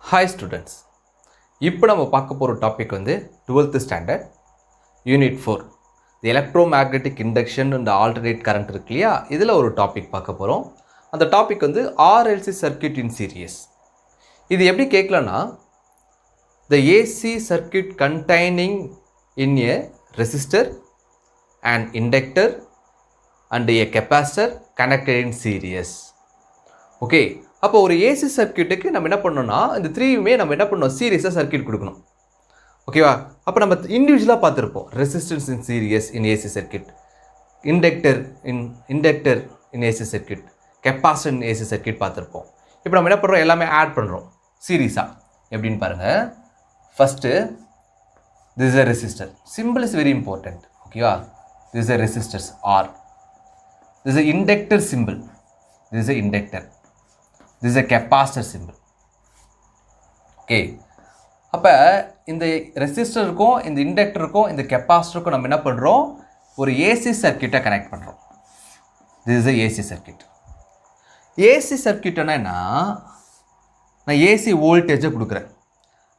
Hi students. இப்போ நம்ம பார்க்க போகிற டாபிக் வந்து 12th standard unit 4 the electromagnetic induction and alternate current இருக்கு இல்லையா, இதில் ஒரு டாபிக் பார்க்க போகிறோம். அந்த டாபிக் வந்து ஆர்எல்சி சர்க்யூட் இன் சீரியஸ். இது எப்படி கேட்கலன்னா, the AC circuit containing in a resistor and inductor and a capacitor connected in series. Okay, அப்போ ஒரு ஏசி சர்க்யூட்டுக்கு நம்ம என்ன பண்ணோம்னா, இந்த த்ரீயுமே நம்ம என்ன பண்ணோம், சீரியஸாக சர்க்யூட் கொடுக்கணும். ஓகேவா? அப்போ நம்ம இண்டிவிஜுவலாக பார்த்துருப்போம். Resistance in series in AC circuit, inductor in AC circuit, capacitor in AC circuit பார்த்துருப்போம். இப்போ நம்ம என்ன பண்ணுறோம், எல்லாமே ஆட் பண்ணுறோம் சீரியஸாக. எப்படின்னு பாருங்கள். First this is a resistor. Symbol is very important. ஓகேவா? This is a resistors R. This is a inductor symbol. This is a inductor. This is a capacitor symbol. Okay, அப்போ இந்த ரெசிஸ்டருக்கும் இந்த இண்டக்டருக்கும் இந்த கெப்பாசிட்டருக்கும் நம்ம என்ன பண்ணுறோம், ஒரு ஏசி சர்க்யூட்டை கனெக்ட் பண்ணுறோம். This is AC circuit. AC சர்க்யூட்னா என்ன, நான் ஏசி வோல்டேஜை கொடுக்குறேன்.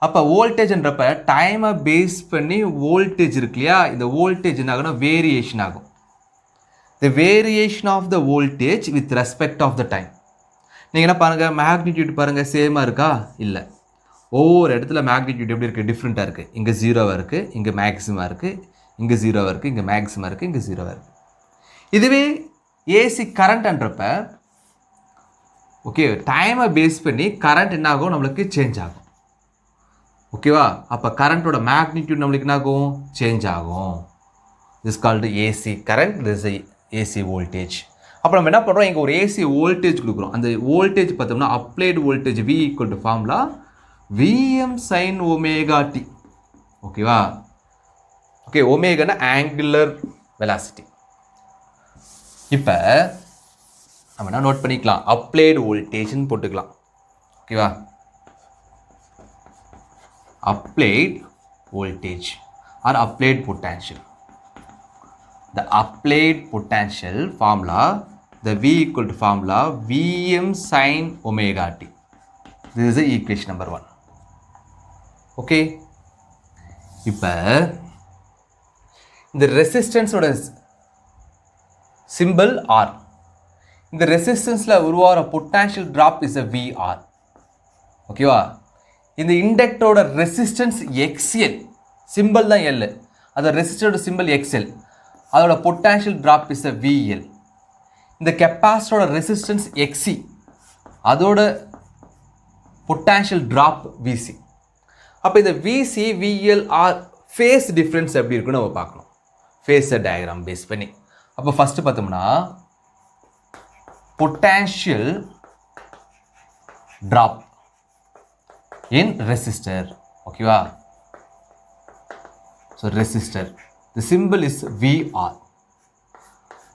அப்போ வோல்டேஜ்ன்றப்ப டைமை பேஸ் பண்ணி வோல்டேஜ் இருக்கு இல்லையா, இந்த வோல்டேஜ் என்ன ஆகுனா வேரியேஷன் ஆகும். The variation of the voltage with respect of the time. நீங்கள் என்ன பாருங்கள், மேக்னிடியூட் பாருங்கள், சேமாக இருக்கா? இல்லை. ஒவ்வொரு இடத்துல மேக்னிடியூட் எப்படி இருக்குது, டிஃப்ரெண்ட்டாக இருக்குது. இங்கே ஜீரோவாக இருக்குது, இங்கே மேக்ஸிமாக இருக்குது, இங்கே ஜீரோவாக இருக்குது, இங்கே மேக்ஸிமாக இருக்குது, இங்கே ஜீரோவாக இருக்குது. இதுவே ஏசி கரண்ட்ன்றப்ப ஓகே, டைமை பேஸ் பண்ணி கரண்ட் என்ன ஆகும், நம்மளுக்கு சேஞ்ச் ஆகும். ஓகேவா? அப்போ கரண்ட்டோட மேக்னிடியூட் நம்மளுக்கு என்ன ஆகும், சேஞ்ச் ஆகும். This called AC current, this AC voltage. அப்போ நம்ம என்ன பண்ணுறோம், இங்கே ஒரு ஏசி வோல்டேஜ் கொடுக்குறோம். அந்த வோல்டேஜ் பார்த்தோம்னா applied voltage V equal to formula Vm sin omega t. ஓகேவா? ஓகே, ஒமேகானா ஆங்குலர் வெலாசிட்டி. இப்போ நம்ம என்ன நோட் பண்ணிக்கலாம், அப்ளைடு வோல்டேஜ்னு போட்டுக்கலாம். ஓகேவா? Applied voltage or applied potential. The applied potential formula, the V equal to formula Vm sin omega t. This is the equation number 1. Okay. இப்போ இந்த ரெசிஸ்டன்ஸோட சிம்பிள் R. இந்த ரெசிஸ்டன்ஸில் உருவாகிற potential drop is a VR. ஓகேவா? இந்த இண்டக்டரோட resistance XL, simple தான் L, அது ரெசிஸ்டரோட சிம்பிள் XL, அதோட potential drop is a VL. இந்த கெப்பாசிட்டரோட ரெசிஸ்டன்ஸ் XC, அதோட பொட்டான்ஷியல் ட்ராப் VC. அப்போ இந்த VC VL are phase difference எப்படி இருக்குன்னு நம்ம பார்க்கணும், ஃபேஸர் டயக்ராம் பேஸ் பண்ணி. அப்போ ஃபஸ்ட்டு பார்த்தோம்னா பொட்டான்ஷியல் ட்ராப் இன் ரெசிஸ்டர். ஓகேவா? So resistor, the symbol is VR.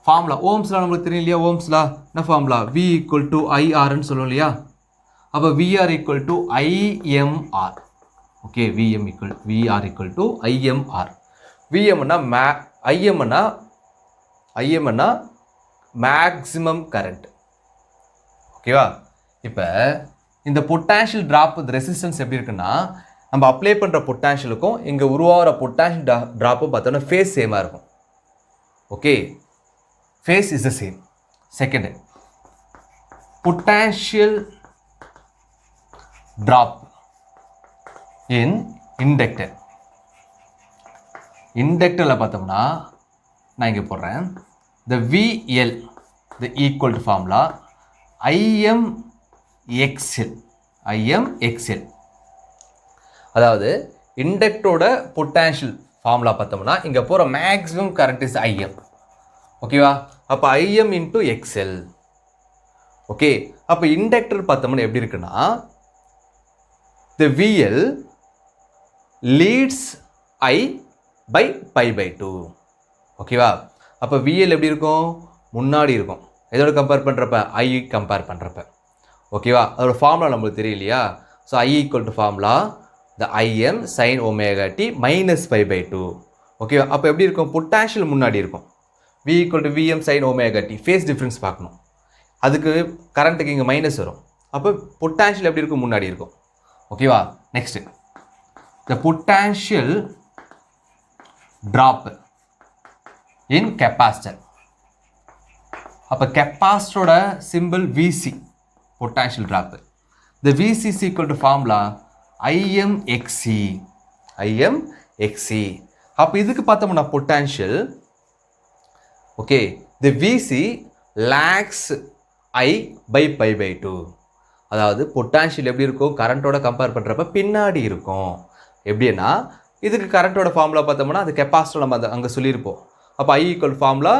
Formula ohm's law நம்மளுக்கு தெரியும் இல்லையா, ஓம்ஸ்லா என்ன ஃபார்முலா, V ஈக்குவல் டு IRன்னு சொல்லுவோம் இல்லையா. அப்போ VR equal to IMR. Okay, VR equal to IMR. VMன்னா IMன்னா மேக்ஸிமம் கரண்ட். ஓகேவா? இப்போ இந்த பொட்டான்ஷியல் ட்ராப் ரெசிஸ்டன்ஸ் எப்படி இருக்குன்னா, நம்ம அப்ளை பண்ணுற பொட்டான்ஷியலுக்கும் இங்கே உருவாகிற பொட்டான்ஷியல் ட்ராப்பும் பார்த்தோன்னா ஃபேஸ் சேமாக இருக்கும். Okay, phase is the same. Second, potential drop in inductor. இண்டக்டரில் பார்த்தோம்னா நான் இங்கே போடுறேன், the VL the equal to formula IMXL. அதாவது இண்டக்டரோட பொட்டான்ஷியல் ஃபார்முலா பார்த்தோம்னா இங்கே போகிற மேக்ஸிமம் கரண்ட் இஸ் IM. ஓகேவா? அப்போ IM இன்ட்டு XL. ஓகே, அப்போ இண்டக்டர் பார்த்தோம்னா எப்படி இருக்குன்னா, த VL லீட்ஸ் I பை π/2. ஓகேவா? அப்போ VL எப்படி இருக்கும், முன்னாடி இருக்கும். இதோட கம்பேர் பண்ணுறப்ப I கம்பேர் பண்ணுறப்ப. ஓகேவா? அதோட ஃபார்முலா நம்மளுக்கு தெரியலையா. So I equal to formula the IM sin omega t minus π/2. ஓகேவா? அப்போ எப்படி இருக்கும், பொட்டான்ஷியல் முன்னாடி இருக்கும். V equal to Vm sin omega t. Phase difference பார்க்கணும், அதுக்கு கரண்ட்டுக்கு இங்கே மைனஸ் வரும். அப்போ பொட்டான்ஷியல் எப்படி இருக்கும், முன்னாடி இருக்கும். ஓகேவா? Next the potential drop in capacitor. அப்போ கெப்பாசிட்டரோட simple VC, potential drop. The VC is equal to formula IMXC. அப்போ இதுக்கு பார்த்தோம்னா potential, okay, the VC lags I by pi by 2. அதாவது பொட்டான்ஷியல் எப்படி இருக்கும், கரண்ட்டோட கம்பேர் பண்ணுறப்ப பின்னாடி இருக்கும். எப்படின்னா இதுக்கு கரண்ட்டோட ஃபார்முலா பார்த்தோம்னா அது கெப்பாசிட்டர் நம்ம அங்கே சொல்லியிருப்போம். அப்போ I equal formula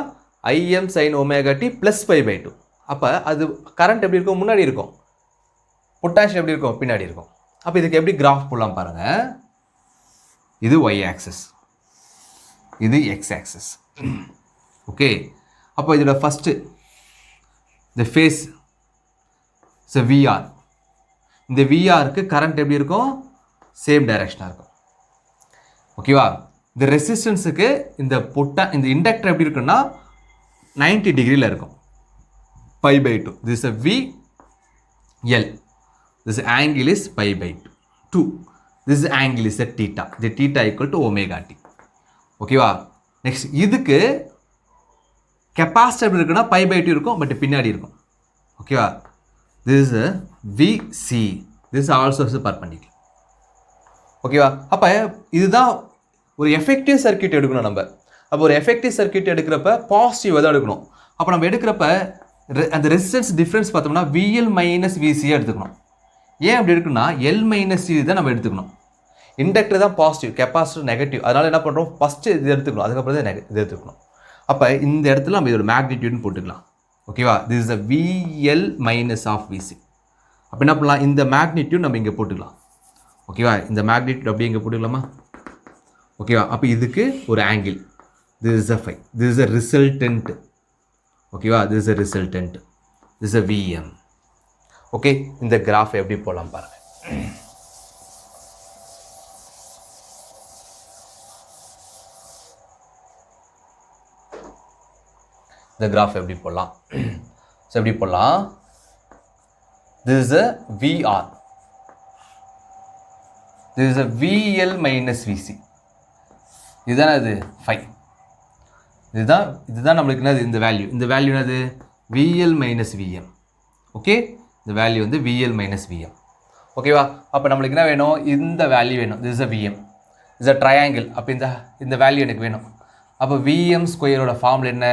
IM sin omega t plus pi by 2. அப்போ அது கரண்ட் எப்படி இருக்கும், முன்னாடி இருக்கும். பொட்டான்ஷியல் எப்படி இருக்கும், பின்னாடி இருக்கும். அப்போ இதுக்கு எப்படி கிராஃப் போடலாம் பாருங்கள். இது y ஆக்சிஸ், இது x ஆக்சிஸ். ஓகே, அப்போ இதோட ஃபஸ்ட்டு இந்த ஃபேஸ் VR. இந்த VRக்கு கரண்ட் எப்படி இருக்கும், சேம் டைரக்ஷனாக இருக்கும். ஓகேவா? இந்த ரெசிஸ்டன்ஸுக்கு இந்த இண்டக்டர் எப்படி இருக்குன்னா 90 டிகிரியில் இருக்கும், pi by 2. This is a VL. This angle is pi by 2. This angle is a theta. The theta equal to omega t. ஓகேவா? நெக்ஸ்ட் இதுக்கு கெப்பாசிட்டர் எப்படி இருக்குன்னா pi by 2 இருக்கும், பட் பின்னாடி இருக்கும். ஓகேவா? This is a VC. This is also a perpendicular. ஓகேவா? அப்போ இதுதான் ஒரு எஃபெக்டிவ் சர்க்யூட் எடுக்கணும் நம்ம. அப்போ ஒரு எஃபெக்டிவ் சர்க்யூட் எடுக்கிறப்ப பாசிட்டிவாக தான் எடுக்கணும். அப்போ நம்ம எடுக்கிறப்ப அந்த ரெசிஸ்டன்ஸ் டிஃப்ரென்ஸ் பார்த்தோம்னா VL மைனஸ் VCயாக எடுத்துக்கணும். ஏன் அப்படி இருக்குன்னா L மைனஸ் C தான் நம்ம எடுத்துக்கணும். இண்டக்டர் தான் பாசிட்டிவ், கெப்பாசிட்டர் நெகட்டிவ். அதனால் என்ன பண்ணுறோம், ஃபஸ்ட்டு இது எடுத்துக்கணும், அதுக்கப்புறம் தான் இது எடுத்துக்கணும். அப்போ இந்த இடத்துல நம்ம இதோட மேக்னிடியூட்னு போட்டுக்கலாம். ஓகேவா? This is a VL minus of VC. அப்போ என்ன பண்ணலாம், இந்த மேக்னிடியூட் நம்ம இங்கே போட்டுக்கலாம். ஓகேவா? இந்த மேக்னிடியூட் அப்படியே இங்கே போட்டுக்கலாமா? ஓகேவா? அப்போ இதுக்கு ஒரு angle, this is a phi, this is a resultant. ஓகேவா? This is a resultant, this is a VM. Okay, இந்த கிராஃப் எப்படி போடலாம் பாருங்கள். இந்த கிராஃப் எப்படி போடலாம், ஸோ எப்படி போடலாம், this is a VR, this is a VL minus VC. இதுதான் அது 5. இதுதான் நம்மளுக்கு என்னது, இந்த வேல்யூ என்னது VL minus VM. ஓகே, இந்த வேல்யூ வந்து VL minus VM. ஓகேவா? அப்போ நம்மளுக்கு என்ன வேணும், இந்த வேல்யூ வேணும். this is a VM, this is a triangle. அப்போ இந்த வேல்யூ எனக்கு வேணும். அப்போ VM ஸ்கொயரோட ஃபார்முலா என்ன,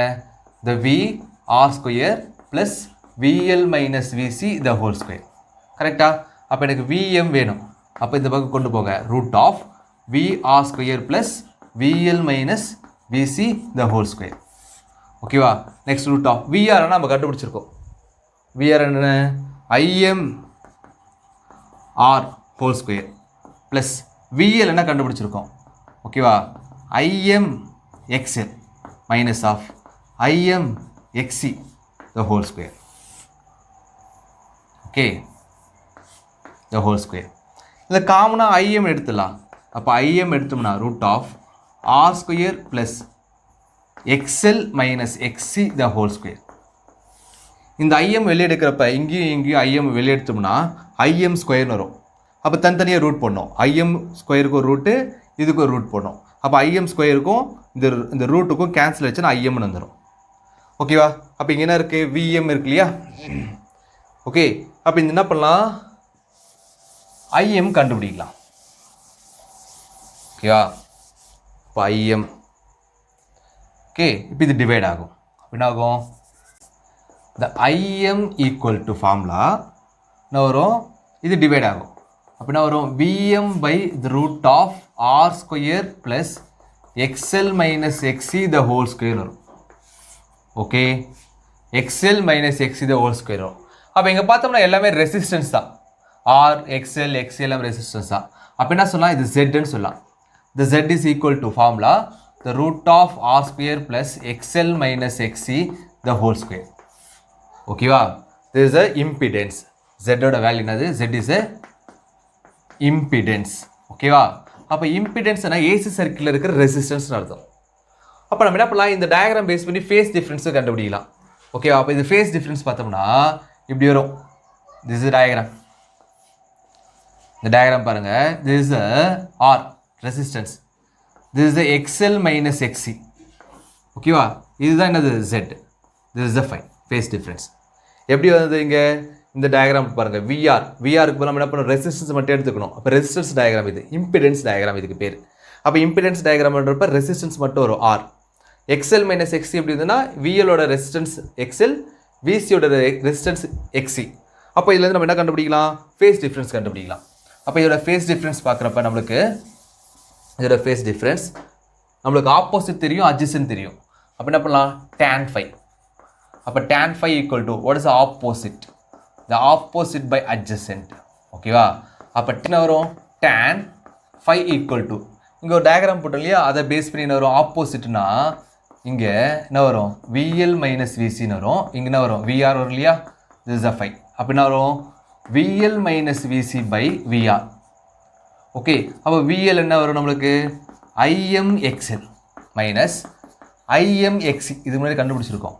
the VR square plus VL minus VC the whole square. கரெக்டா? அப்போ எனக்கு VM வேணும். அப்போ இந்த பக்கம் கொண்டு போங்க, root of VR square plus VL minus VC the whole square. ஓகேவா? நெக்ஸ்ட் ரூட் ஆஃப் VR நம்ம கண்டுபிடிச்சிருக்கோம். VR என்ன, IM R whole square plus VL என்ன கண்டுபிடிச்சிருக்கோம். ஓகேவா? IM XL minus of IM XC the whole square. Okay, the whole square. இந்த காமனாக IM எடுத்துடலாம். அப்போ IM எடுத்தோம்னா root of R square plus XL minus XC the whole square. இந்த IM வெளியே எடுக்கிறப்ப இங்கேயும் IM வெளியே எடுத்தோம்னா IM ஸ்கொயர்னு வரும். அப்போ தனித்தனியாக ரூட் போடணும். IM ஸ்கொயருக்கு ஒரு ரூட்டு, இதுக்கு ஒரு ரூட் போடணும். அப்போ IM ஸ்கொயருக்கும் இந்த ரூட்டுக்கும் கேன்சல் வச்சுன்னா IMன்னு வந்துடும். ஓகேவா? அப்போ இங்கே என்ன இருக்குது, VM இருக்கு இல்லையா? ஓகே, அப்போ இந்த என்ன பண்ணலாம், IM கண்டுபிடிக்கலாம். ஓகேவா? இப்போ IM, ஓகே, இப்போ இது டிவைட் ஆகும். என்ன ஆகும், இந்த IM ஈக்குவல் டு ஃபார்முலா என்ன வரும், இது டிவைட் ஆகும். அப்போ என்ன வரும், VM by the root of R square plus XL minus XC the whole square வரும். Okay, XL minus XC the whole square வரும். அப்போ இங்கே பார்த்தோம்னா எல்லாமே ரெசிஸ்டன்ஸ் தான். R, XL, XC எல்லாம் ரெசிஸ்டன்ஸ் தான். அப்போ என்ன சொல்லலாம், இது Zன்னு சொல்லலாம். The Z is equal to formula the root of R square plus XL minus XC the whole square. ஓகேவா? This is a impedance. Z ஓட வேல்யூ என்னது, Z is a impedance. ஓகேவா? அப்போ இம்பிடன்ஸ்னா ஏசி சர்க்கிளில் இருக்கிற ரெசிஸ்டன்ஸ்னு அர்த்தம். அப்போ நம்ம என்ன பண்ணலாம், இந்த டயக்ராம் பேஸ் பண்ணி ஃபேஸ் டிஃப்ரென்ஸை கண்டுபிடிக்கலாம். ஓகேவா? அப்போ இது ஃபேஸ் டிஃப்ரென்ஸ் பார்த்தோம்னா இப்படி வரும். This is diagram. இந்த டயக்ராம் பாருங்க, this is the R resistance, this is the XL minus XC. ஓகேவா, இதுதான் என்னது Z, this is the phi phase difference. எப்படி வந்தது இங்கே இந்த டயக்ராம் பாருங்க, விஆருக்கு நம்ம என்ன பண்ணணும், ரெசிஸ்டன்ஸ் மட்டும் எடுத்துக்கணும். அப்போ ரெசிஸ்டன்ஸ் டயக்ராம் இது, இம்பிடன்ஸ் டயக்ராம் இதுக்கு பேர். அப்போ இம்பிடன்ஸ் டயக்ராம்ன்றப்ப ரெசிஸ்டன்ஸ் மட்டும் வரும் ஆர். எக்ஸ்எல் மைனஸ் எக்ஸி எப்படி இருந்ததுன்னா விஎலோட ரெசிஸ்டன்ஸ் எக்ஸ்எல், விசியோட ரெசிஸ்டன்ஸ் எக்ஸி. அப்போ இதுலேருந்து நம்ம என்ன கண்டுபிடிக்கலாம், ஃபேஸ் டிஃப்ரென்ஸ் கண்டுபிடிக்கலாம். அப்போ இதோட ஃபேஸ் டிஃப்ரென்ஸ் பார்க்குறப்ப நம்மளுக்கு இதோட ஃபேஸ் டிஃப்ரென்ஸ் நம்மளுக்கு ஆப்போசிட் தெரியும், அட்ஜசன்ட் தெரியும். அப்போ என்ன பண்ணலாம், tan phi. அப்போ tan phi equal to what is the opposite, the opposite by adjacent. ஓகேவா, அப்போ என்ன வரும், tan phi equal to, இங்கே ஒரு டயக்ராம் போட்டோம் இல்லையா, அதை பேஸ் பண்ணி என்ன வரும், ஆப்போசிட்னா இங்கே என்ன வரும், விஎல் மைனஸ் விசின்னு வரும். இங்கே என்ன வரும், விஆர் வரும் இல்லையா, திஸ் இஸ் அ ஃபை. அப்போ என்ன வரும், VL minus VC by VR. Okay, அப்போ விஎல் என்ன வரும் நம்மளுக்கு, ஐஎம்எக்ஸ்எல் மைனஸ் ஐஎம்எக்சி. இது முன்னாடி கண்டுபிடிச்சிருக்கோம்.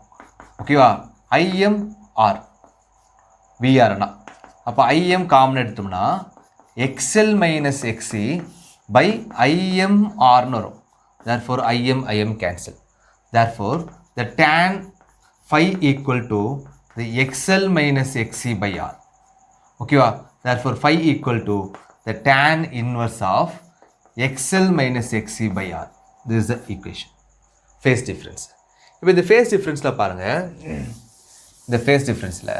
ஓகேவா, ஐஎம்ஆர் விஆர்னா, அப்போ ஐஎம் காமன் எடுத்தோம்னா XL minus XE by IMR னு வரும். therefore IM cancel. therefore the tan phi equal to the XL minus XC by R. ஓகேவா, therefore phi equal to the tan inverse of XL minus XC by R. this is the equation, phase difference. இப்போ இந்த phase differenceல பாருங்க, இந்த phase differenceல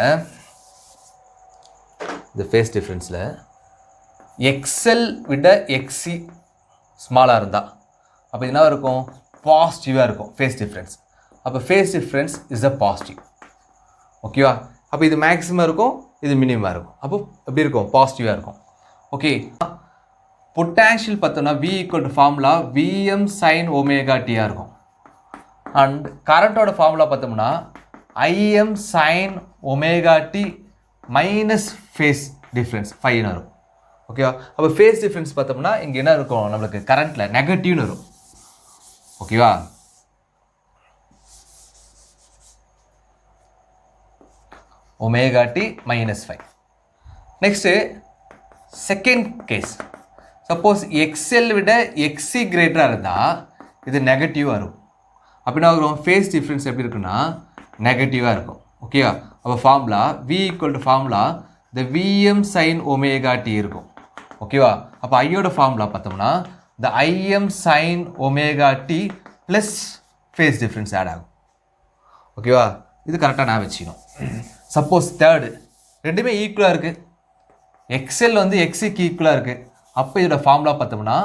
XL விட XE ஸ்மாலாக இருந்தால் அப்போ என்ன இருக்கும், பாசிட்டிவாக இருக்கும் ஃபேஸ் டிஃப்ரென்ஸ். அப்போ phase difference is a positive. ஓகேவா, அப்போ இது மேக்ஸிமம் இருக்கும், இது மினிமமாக இருக்கும். அப்போ எப்படி இருக்கும், பாசிட்டிவாக இருக்கும். ஓகே, பொட்டான்ஷியல் பார்த்தோம்னா V equal to formula Vm sine omega டியாக இருக்கும். அண்ட் கரண்ட்டோட ஃபார்முலா பார்த்தோம்னா Im sine omega t minus phase difference ஃபைன்னு வரும். ஓகேவா, அப்போ ஃபேஸ் டிஃப்ரென்ஸ் பார்த்தோம்னா இங்கே என்ன இருக்கும், நம்மளுக்கு கரண்ட்டில் நெகட்டிவ்னு வரும். ஓகேவா, omega t minus 5. Next second case, suppose XL விட எக்ஸி கிரேட்டராக இருந்தால் இது நெகட்டிவாக இருக்கும். அப்படின்னா வரும், ஃபேஸ் டிஃப்ரென்ஸ் எப்படி இருக்குன்னா நெகட்டிவாக இருக்கும். ஓகேவா, அப்போ formula V equal to formula the Vm sin omega t இருக்கும். ஓகேவா, அப்போ ஐயோட ஃபார்முலா பார்த்தோம்னா the Im sin omega t plus phase difference add ஆகும். ஓகேவா, இது கரெக்டாக நான் வச்சுக்கணும். சப்போஸ் தேர்டு ரெண்டுமே ஈக்குவலாக இருக்குது, எக்ஸ்எல் வந்து எக்ஸிக்கு ஈக்குவலாக இருக்குது, அப்போ இதோட ஃபார்முலா பார்த்தோம்னா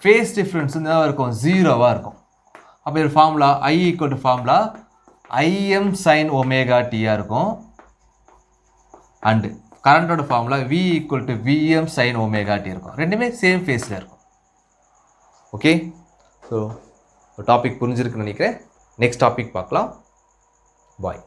ஃபேஸ் டிஃப்ரென்ஸ் வந்து என்ன இருக்கும், ஜீரோவாக இருக்கும். அப்போ இதோட formula I equal to formula Im sin omega டியாக இருக்கும். அண்டு கரண்டோட formula V equal to Vm sin omega t இருக்கும். ரெண்டுமே சேம் ஃபேஸில் இருக்கும். ஓகே, ஸோ டாபிக் புரிஞ்சிருக்குன்னு நினைக்கிறேன். நெக்ஸ்ட் டாபிக் பார்க்கலாம். பாய்.